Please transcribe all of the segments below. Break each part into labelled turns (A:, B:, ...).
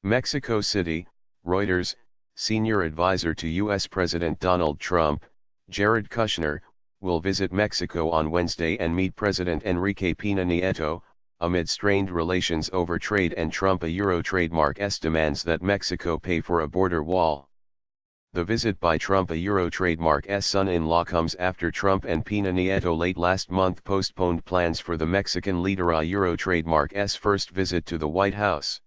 A: Mexico City, Reuters, senior advisor to U.S. President Donald Trump, Jared Kushner, will visit Mexico on Wednesday and meet President Enrique Pena Nieto, amid strained relations over trade and Trump a Euro trademark demands that Mexico pay for a border wall. The visit by Trump a Euro trademark son-in-law comes after Trump and Pena Nieto late last month postponed plans for the Mexican leader a Euro trademark's first visit to the White House.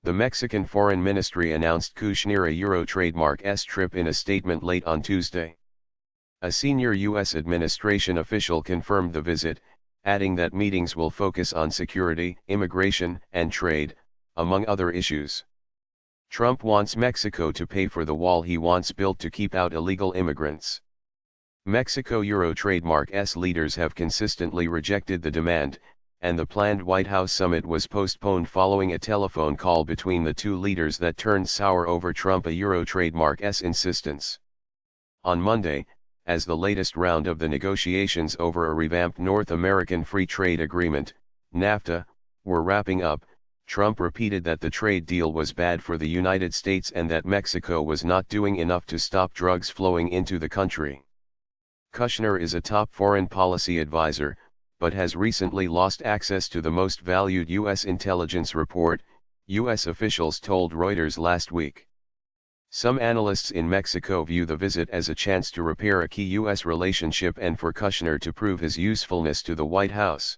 A: The Mexican Foreign Ministry announced Kushner a Euro trademark's trip in a statement late on Tuesday. A senior U.S. administration official confirmed the visit, adding that meetings will focus on security, immigration, and trade, among other issues. Trump wants Mexico to pay for the wall he wants built to keep out illegal immigrants. Mexico Euro trademark's leaders have consistently rejected the demand, and the planned White House summit was postponed following a telephone call between the two leaders that turned sour over Trump a Euro trademark's insistence. On Monday, as the latest round of the negotiations over a revamped North American Free Trade Agreement, NAFTA, were wrapping up, Trump repeated that the trade deal was bad for the United States and that Mexico was not doing enough to stop drugs flowing into the country. Kushner is a top foreign policy advisor, but has recently lost access to the most valued U.S. intelligence report, U.S. officials told Reuters last week. Some analysts in Mexico view the visit as a chance to repair a key U.S. relationship and for Kushner to prove his usefulness to the White House.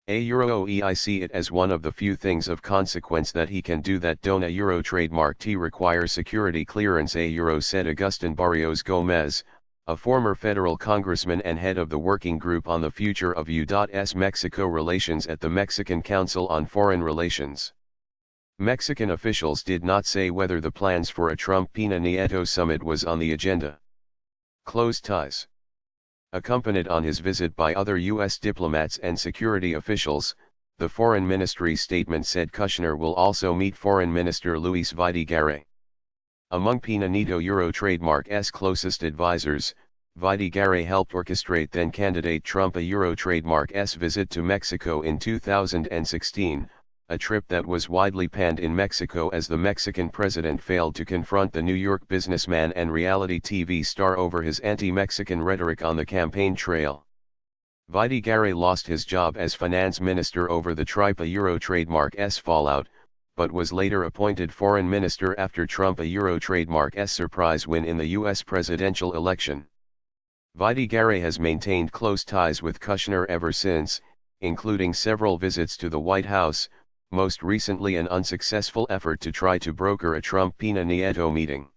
A: I see it as one of the few things of consequence that he can do that don't a Euro trademark require security clearance said Agustin Barrios Gomez, a former federal congressman and head of the Working Group on the Future of U.S. Mexico Relations at the Mexican Council on Foreign Relations. Mexican officials did not say whether the plans for a Trump-Pena Nieto summit was on the agenda. Close ties. Accompanied on his visit by other U.S. diplomats and security officials, the Foreign Ministry statement said Kushner will also meet Foreign Minister Luis Videgaray. Among Pena Nieto Euro trademark's closest advisors, Videgaray helped orchestrate then-candidate Trump a Euro trademark's visit to Mexico in 2016, a trip that was widely panned in Mexico as the Mexican president failed to confront the New York businessman and reality TV star over his anti-Mexican rhetoric on the campaign trail. Videgaray lost his job as finance minister over the Trump a Euro trademark's fallout, but was later appointed foreign minister after Trump a Euro trademark's surprise win in the U.S. presidential election. Videgaray has maintained close ties with Kushner ever since, including several visits to the White House, most recently an unsuccessful effort to try to broker a Trump-Pena Nieto meeting.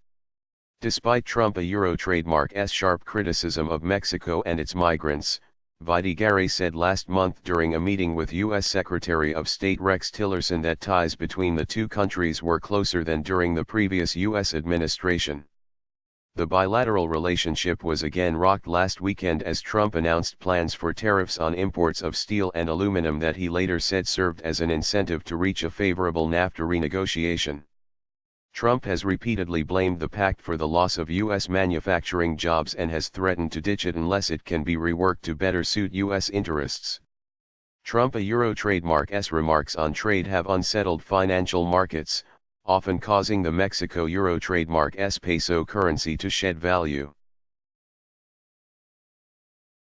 A: Despite Trump a Euro trademark's sharp criticism of Mexico and its migrants, Videgaray said last month during a meeting with U.S. Secretary of State Rex Tillerson that ties between the two countries were closer than during the previous U.S. administration. The bilateral relationship was again rocked last weekend as Trump announced plans for tariffs on imports of steel and aluminum that he later said served as an incentive to reach a favorable NAFTA renegotiation. Trump has repeatedly blamed the pact for the loss of U.S. manufacturing jobs and has threatened to ditch it unless it can be reworked to better suit U.S. interests. Trump a Euro trademark's remarks on trade have unsettled financial markets, often causing the Mexico Euro trademark's peso currency to shed value.